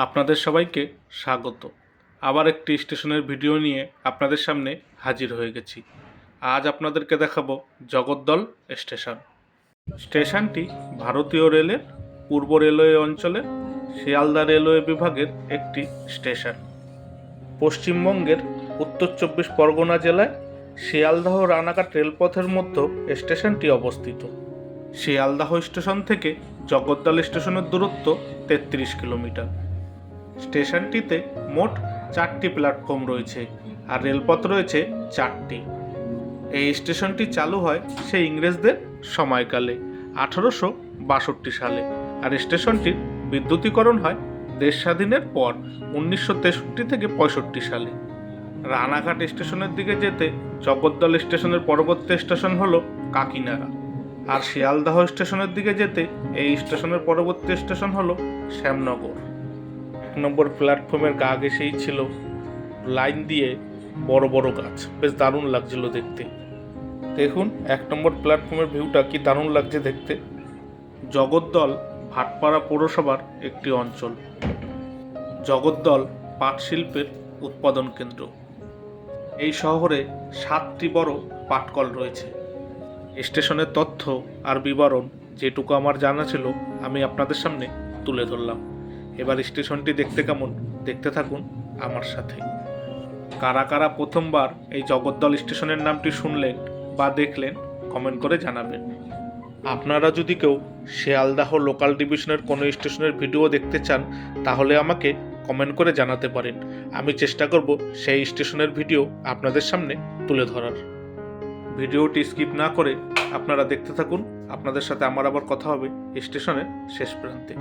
আপনাদের সবাইকে স্বাগত। আবার একটি স্টেশনের ভিডিও নিয়ে আপনাদের সামনে হাজির হয়ে গেছি। আজ আপনাদেরকে দেখাবো জগদ্দল স্টেশন। স্টেশনটি ভারতীয় রেলের পূর্ব রেলওয়ে অঞ্চলের শিয়ালদা রেলওয়ে বিভাগের একটি স্টেশন। পশ্চিমবঙ্গের উত্তর 24 পরগনা জেলায় শিয়ালদাহ রানাঘাট রেলপথের মধ্যে স্টেশনটি অবস্থিত। শিয়ালদাহ স্টেশন থেকে জগদ্দল স্টেশনের দূরত্ব 33 কিলোমিটার। স্টেশনটিতে মোট 4টি প্ল্যাটফর্ম রয়েছে আর রেলপথ রয়েছে 4টি। এই স্টেশনটি চালু হয় সেই ইংরেজদের সময়কালে 1862 সালে, আর স্টেশনটির বিদ্যুতীকরণ হয় দেশ স্বাধীনের পর 1963 থেকে 65 সালে। রানাঘাট স্টেশনের দিকে যেতে জগদ্দল স্টেশনের পরবর্তী স্টেশন হলো কাকিনাড়া, আর শিয়ালদাহ স্টেশনের দিকে যেতে এই স্টেশনের পরবর্তী স্টেশন হলো শ্যামনগর। 1 নম্বর প্ল্যাটফর্মের গা ঘেঁষেই ছিল লাইন দিয়ে বড় বড় গাছ, বেশ দারুণ লাগছিল দেখতে। দেখুন 1 নম্বর প্ল্যাটফর্মের ভিউটা কি দারুণ লাগছে দেখতে। জগদ্দল ভাটপাড়া পৌরসভার একটি অঞ্চল। জগদ্দল পাট শিল্পের উৎপাদন কেন্দ্র। এই শহরে 7টি বড় পাটকল রয়েছে। স্টেশনের তথ্য আর বিবরণ যেটুকু আমার জানা ছিল আমি আপনাদের সামনে তুলে ধরলাম। এবার স্টেশনটি দেখতে কেমন, দেখতে থাকুন আমার সাথে। কারা কারা প্রথমবার এই জগদ্দল স্টেশনের নামটি শুনলেন বা দেখলেন কমেন্ট করে জানাবেন। আপনারা যদি কেউ শিয়ালদাহ লোকাল ডিভিশনের কোনো স্টেশনের ভিডিও দেখতে চান তাহলে আমাকে কমেন্ট করে জানাতে পারেন। আমি চেষ্টা করব সেই স্টেশনের ভিডিও আপনাদের সামনে তুলে ধরার। ভিডিওটি স্কিপ না করে আপনারা দেখতে থাকুন। আপনাদের সাথে আমার আবার কথা হবে স্টেশনের শেষ প্রান্তে।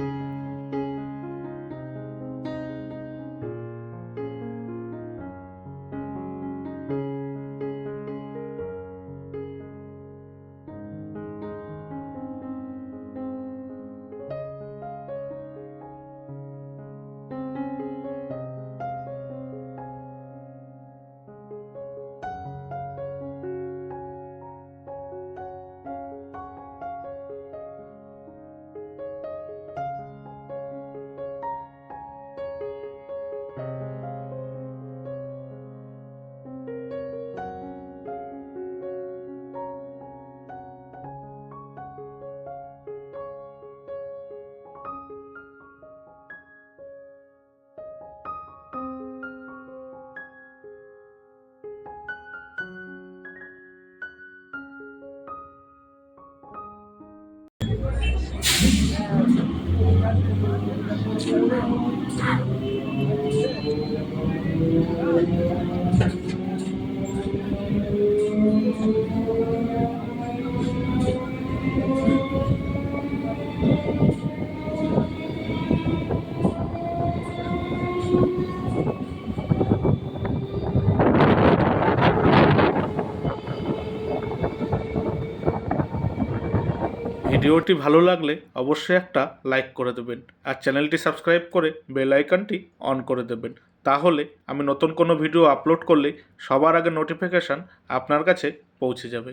ভিডিওটি ভালো লাগলে অবশ্যই একটা লাইক করে দেবেন আর চ্যানেলটি সাবস্ক্রাইব করে বেল আইকনটি অন করে দেবেন। তাহলে আমি নতুন কোনো ভিডিও আপলোড করলে সবার আগে নোটিফিকেশান আপনার কাছে পৌঁছে যাবে।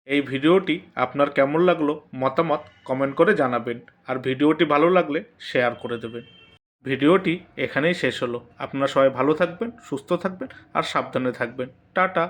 এই ভিডিওটি আপনার কেমন লাগলো মতামত কমেন্ট করে জানাবেন, আর ভিডিওটি ভালো লাগলে শেয়ার করে দেবেন। ভিডিওটি এখানেই শেষ হলো। আপনারা সবাই ভালো থাকবেন, সুস্থ থাকবেন আর সাবধানে থাকবেন। টাটা।